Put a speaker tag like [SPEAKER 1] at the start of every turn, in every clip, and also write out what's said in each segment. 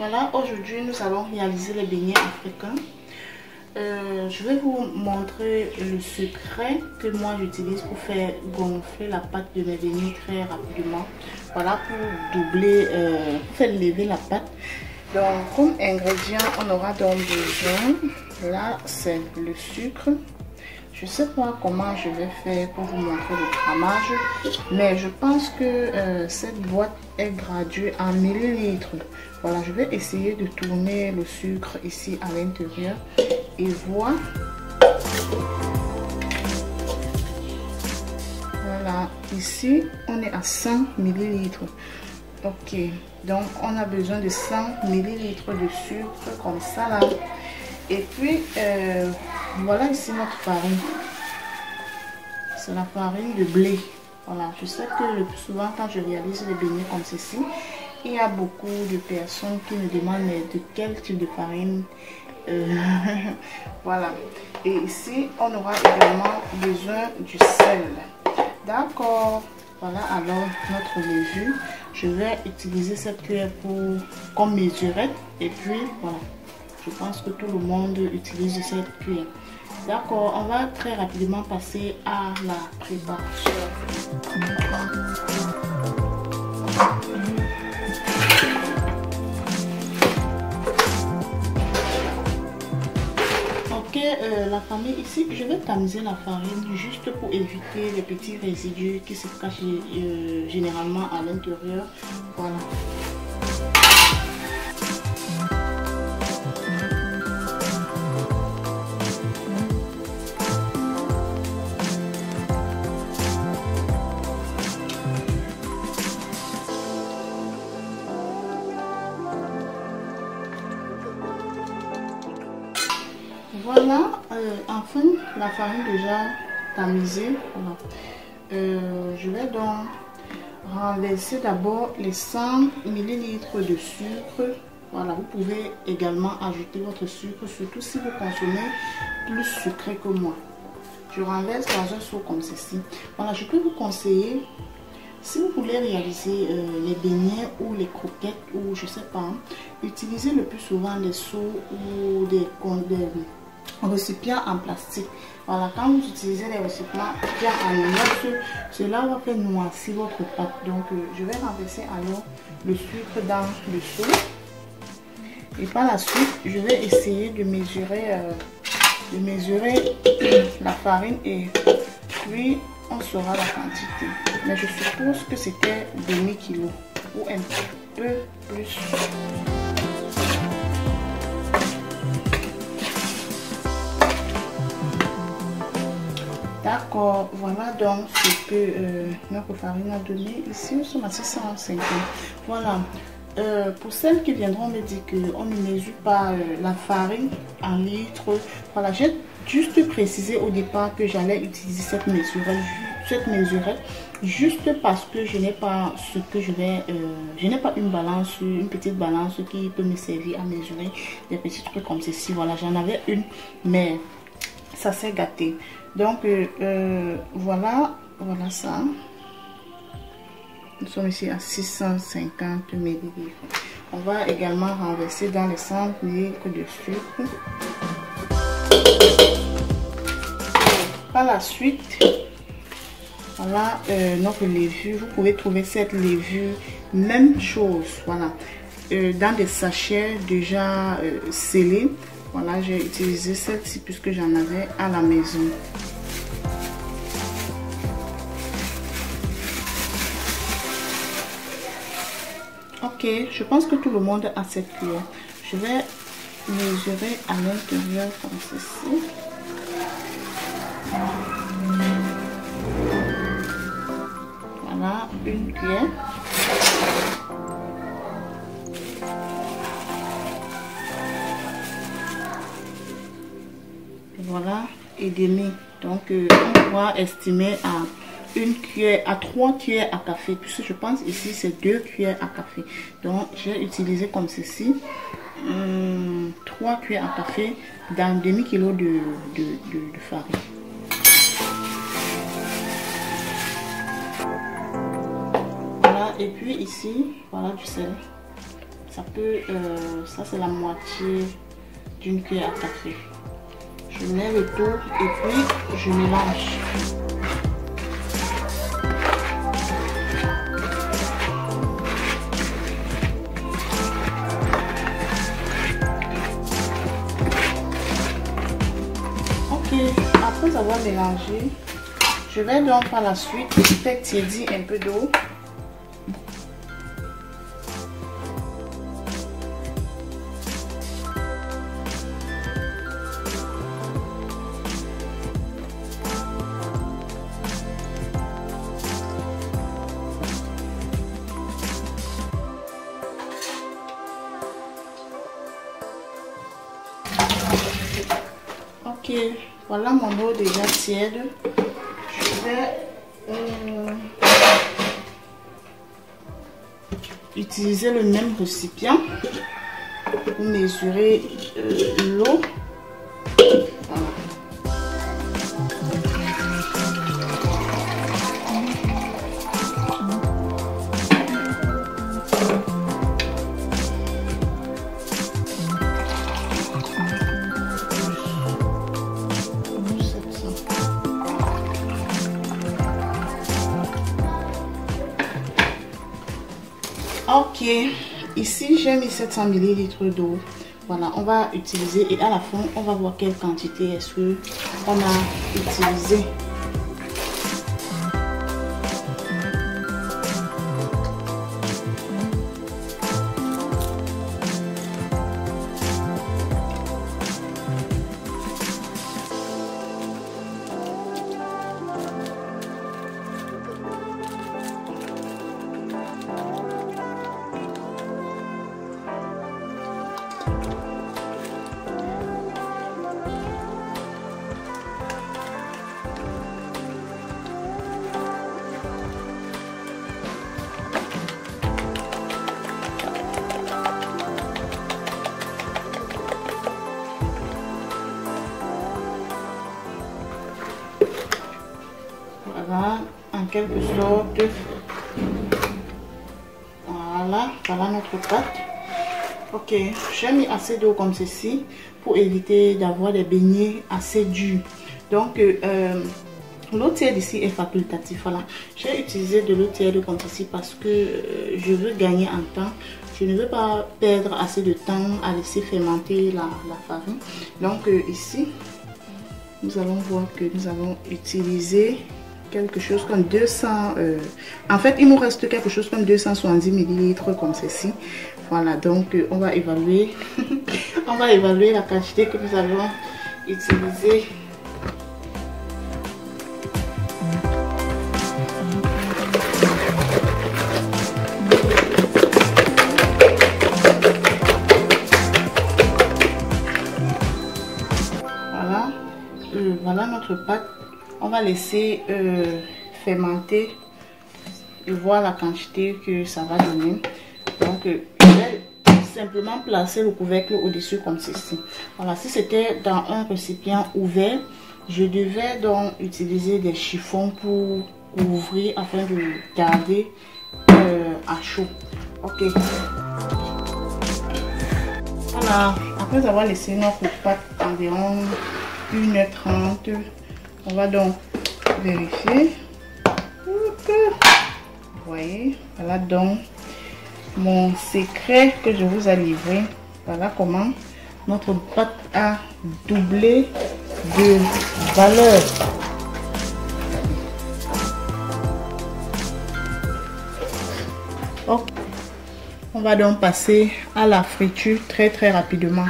[SPEAKER 1] Voilà, aujourd'hui nous allons réaliser les beignets africains. Je vais vous montrer le secret que moi j'utilise pour faire gonfler la pâte de mes beignets très rapidement. Voilà, pour doubler, pour faire lever la pâte. Donc comme ingrédient, on aura donc besoin, là c'est le sucre. Je sais pas comment je vais faire pour vous montrer le grammage, mais je pense que cette boîte est graduée en millilitres. Voilà, je vais essayer de tourner le sucre ici à l'intérieur et voir. Voilà, ici on est à 100 millilitres. Ok, donc on a besoin de 100 millilitres de sucre comme ça là. Et puis voilà ici notre farine. C'est la farine de blé. Voilà, je sais que le plus souvent quand je réalise les beignets comme ceci, il y a beaucoup de personnes qui me demandent de quel type de farine. Voilà. Et ici, on aura également besoin du sel. D'accord. Voilà alors notre levure. Je vais utiliser cette cuillère comme mesurette. Et puis voilà. Je pense que tout le monde utilise cette cuillère. D'accord, on va très rapidement passer à la préparation. Ok, la famille, ici, je vais tamiser la farine juste pour éviter les petits résidus qui se cachent généralement à l'intérieur. Voilà. Voilà, enfin la farine déjà tamisée. Voilà. Je vais donc renverser d'abord les 100 ml de sucre. Voilà, vous pouvez également ajouter votre sucre, surtout si vous consommez plus sucré que moi. Je renverse dans un seau comme ceci. Voilà, je peux vous conseiller, si vous voulez réaliser les beignets ou les croquettes ou je sais pas, utilisez le plus souvent des seaux ou des récipients en plastique. Voilà, quand vous utilisez les récipients en inox, cela va faire noircir votre pâte. Donc je vais renverser alors le sucre dans le seau et par la suite je vais essayer de mesurer la farine et puis on saura la quantité. Mais je suppose que c'était demi-kilo ou un peu plus. D'accord, voilà donc ce que notre farine a donné. Ici, nous sommes à 650. Voilà. Pour celles qui viendront me dire qu'on ne mesure pas la farine en litres, voilà, j'ai juste précisé au départ que j'allais utiliser cette mesurette juste parce que je n'ai pas ce que je vais, je n'ai pas une petite balance qui peut me servir à mesurer des petits trucs comme ceci. Voilà, j'en avais une, mais ça s'est gâté. Donc voilà ça. Nous sommes ici à 650 ml. On va également renverser dans les 100 ml de sucre. Par la suite, voilà notre levure. Vous pouvez trouver cette levure, même chose, voilà, dans des sachets déjà scellés. Voilà, j'ai utilisé celle-ci puisque j'en avais à la maison. Ok, je pense que tout le monde a cette cuillère. Je vais mesurer à l'intérieur comme ceci. Voilà, une cuillère. Voilà, et demi. Donc on pourra estimer à une cuillère, à 3 cuillères à café, puisque je pense ici c'est 2 cuillères à café. Donc j'ai utilisé comme ceci 3 cuillères à café dans demi-kilo de farine. Voilà, et puis ici, voilà du sel. ça peut, ça c'est la moitié d'une cuillère à café. Je mets le tout et puis je mélange. Ok, après avoir mélangé, je vais donc par la suite faire tiédir un peu d'eau. Ok, voilà mon eau déjà tiède. Je vais utiliser le même récipient pour mesurer l'eau. Voilà. Ok, ici j'ai mis 700 ml d'eau. Voilà, on va utiliser et à la fin on va voir quelle quantité est-ce que on a utilisé. Voilà, en quelque sorte, voilà notre pâte. Ok, j'ai mis assez d'eau comme ceci pour éviter d'avoir des beignets assez durs. Donc, l'eau tiède ici est facultative. Voilà, j'ai utilisé de l'eau tiède comme ceci parce que je veux gagner en temps. Je ne veux pas perdre assez de temps à laisser fermenter la farine. Donc, ici, nous allons voir que nous allons utiliser quelque chose comme 200 en fait il nous reste quelque chose comme 270 ml comme ceci. Voilà, donc on va évaluer on va évaluer la quantité que nous allons utiliser. Voilà, voilà notre pâte. On va laisser fermenter et voir la quantité que ça va donner. Donc, je vais simplement placer le couvercle au-dessus comme ceci. Voilà, si c'était dans un récipient ouvert, je devais donc utiliser des chiffons pour ouvrir afin de garder à chaud. Ok. Voilà, après avoir laissé notre pâte environ 1h30, on va donc vérifier. Vous voyez, voilà donc mon secret que je vous ai livré. Voilà comment notre pâte a doublé de valeur. Okay. On va donc passer à la friture très rapidement.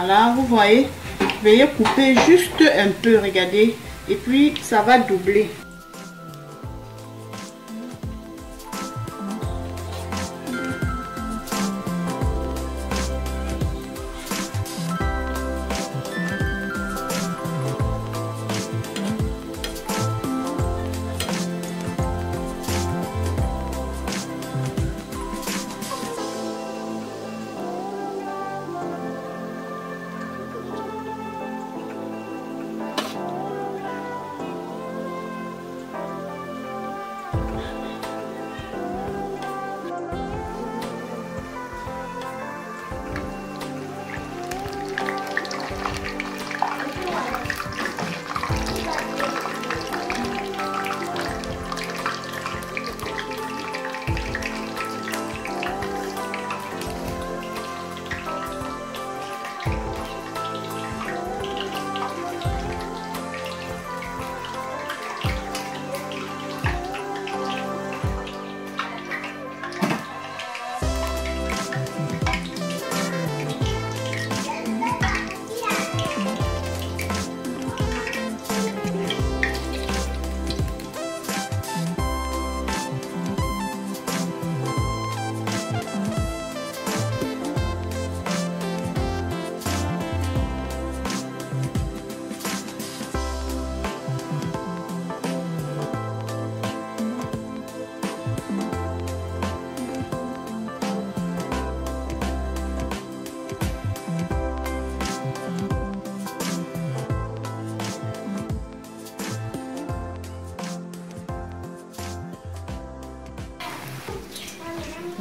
[SPEAKER 1] Voilà, vous voyez, veuillez couper juste un peu, regardez, et puis ça va doubler.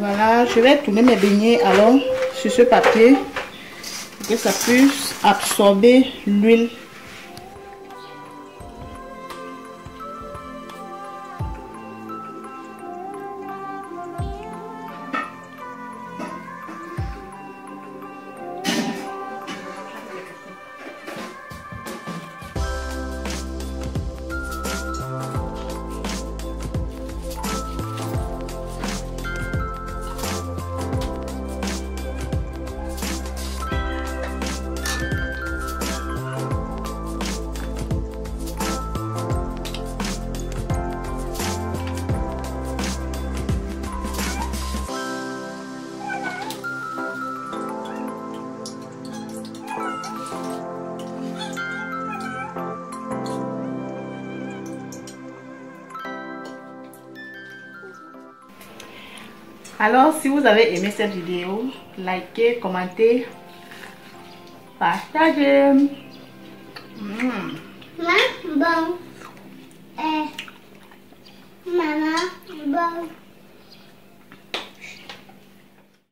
[SPEAKER 1] Voilà, je vais tourner mes beignets alors sur ce papier pour que ça puisse absorber l'huile. Alors, si vous avez aimé cette vidéo, likez, commentez, partagez.
[SPEAKER 2] Maman, bon. Maman, bon.